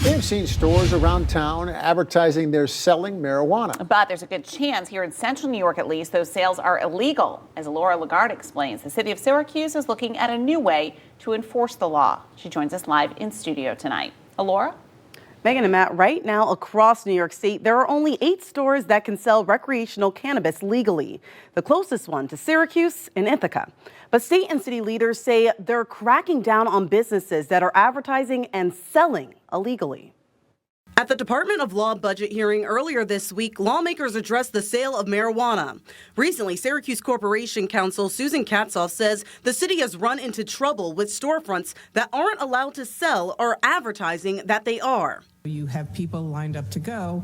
They've seen stores around town advertising they're selling marijuana. But there's a good chance here in central New York, at least, those sales are illegal. As Laura Lagarde explains, the city of Syracuse is looking at a new way to enforce the law. She joins us live in studio tonight. Laura? Megan and Matt, right now across New York State, there are only 8 stores that can sell recreational cannabis legally. The closest one to Syracuse in Ithaca. But state and city leaders say they're cracking down on businesses that are advertising and selling illegally. At the Department of Law budget hearing earlier this week, lawmakers addressed the sale of marijuana. Recently, Syracuse Corporation Counsel Susan Katzoff says the city has run into trouble with storefronts that aren't allowed to sell or advertising that they are. You have people lined up to go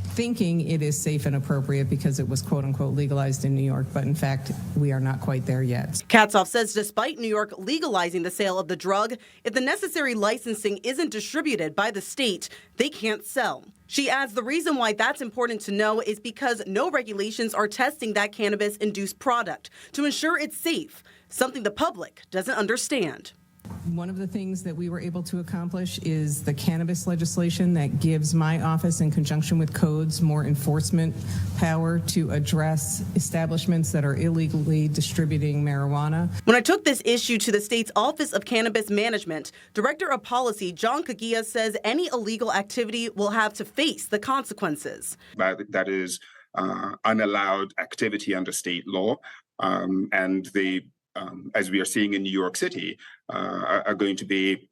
thinking it is safe and appropriate because it was quote unquote legalized in New York, but in fact, we are not quite there yet. Katzoff says despite New York legalizing the sale of the drug, if the necessary licensing isn't distributed by the state, they can't sell. She adds the reason why that's important to know is because no regulations are testing that cannabis-induced product to ensure it's safe, something the public doesn't understand. One of the things that we were able to accomplish is the cannabis legislation that gives my office, in conjunction with codes, more enforcement power to address establishments that are illegally distributing marijuana. When I took this issue to the state's Office of Cannabis Management, Director of Policy John Kagia says any illegal activity will have to face the consequences. That is unallowed activity under state law, and the as we are seeing in New York City, are going to be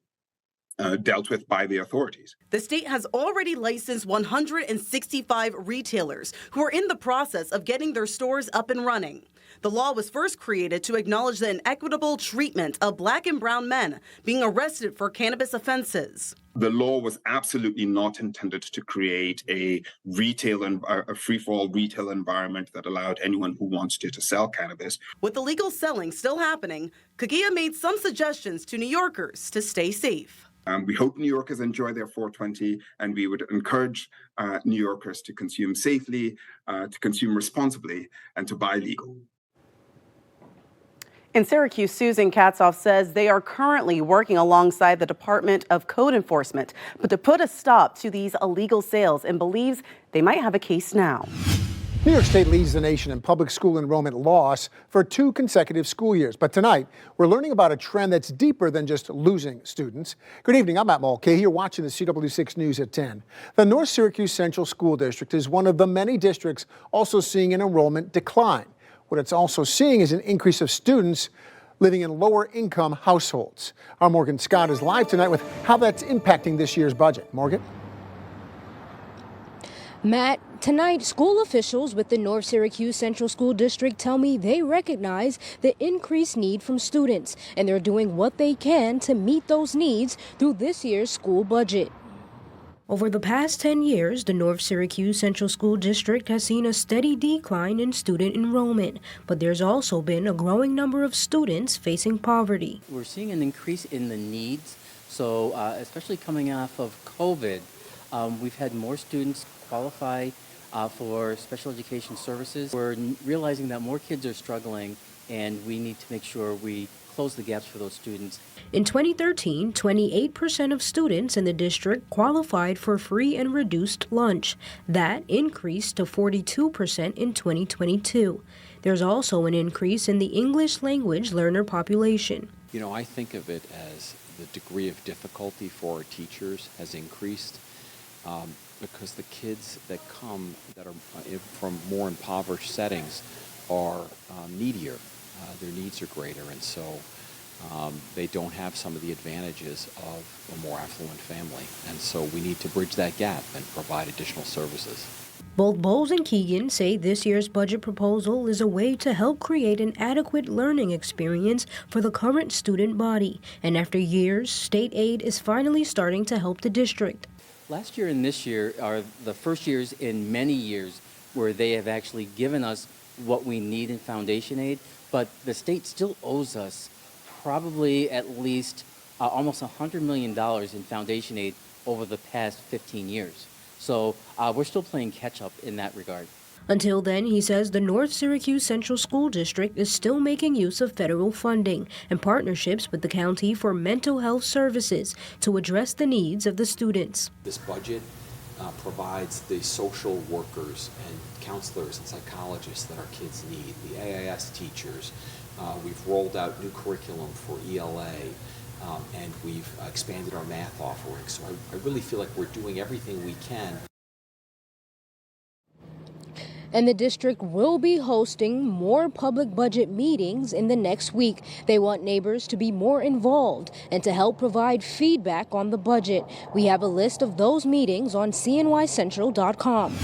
dealt with by the authorities. The state has already licensed 165 retailers who are in the process of getting their stores up and running. The law was first created to acknowledge the inequitable treatment of Black and brown men being arrested for cannabis offenses. The law was absolutely not intended to create a free-for-all retail environment that allowed anyone who wants to sell cannabis. With illegal selling still happening, Kagia made some suggestions to New Yorkers to stay safe. We hope New Yorkers enjoy their 420, and we would encourage New Yorkers to consume safely, to consume responsibly, and to buy legal. In Syracuse, Susan Katzoff says they are currently working alongside the Department of Code Enforcement, but to put a stop to these illegal sales, and believes they might have a case now. New York State leads the nation in public school enrollment loss for 2 consecutive school years. But tonight, we're learning about a trend that's deeper than just losing students. Good evening, I'm Matt Mulcahy. You're watching the CW6 News at 10. The North Syracuse Central School District is one of the many districts also seeing an enrollment decline. What it's also seeing is an increase of students living in lower income households. Our Morgan Scott is live tonight with how that's impacting this year's budget. Morgan? Matt, tonight, school officials with the North Syracuse Central School District tell me they recognize the increased need from students, and they're doing what they can to meet those needs through this year's school budget. Over the past 10 years, the North Syracuse Central School District has seen a steady decline in student enrollment, but there's also been a growing number of students facing poverty. We're seeing an increase in the needs, so especially coming off of COVID, we've had more students qualify for special education services. We're realizing that more kids are struggling, and we need to make sure we close the gaps for those students. In 2013, 28% of students in the district qualified for free and reduced lunch. That increased to 42% in 2022. There's also an increase in the English language learner population. You know, I think of it as the degree of difficulty for our teachers has increased because the kids that come that are from more impoverished settings are needier. Their needs are greater, and so they don't have some of the advantages of a more affluent family. And so we need to bridge that gap and provide additional services. Both Bowles and Keegan say this year's budget proposal is a way to help create an adequate learning experience for the current student body. And after years, state aid is finally starting to help the district. Last year and this year are the first years in many years where they have actually given us what we need in foundation aid, but the state still owes us probably at least almost $100 million in foundation aid over the past 15 years. So we're still playing catch up in that regard. Until then, he says the North Syracuse Central School District is still making use of federal funding and partnerships with the county for mental health services to address the needs of the students. This budget provides the social workers and counselors and psychologists that our kids need, the AIS teachers. We've rolled out new curriculum for ELA, and we've expanded our math offerings. So I really feel like we're doing everything we can. And the district will be hosting more public budget meetings in the next week. They want neighbors to be more involved and to help provide feedback on the budget. We have a list of those meetings on cnycentral.com.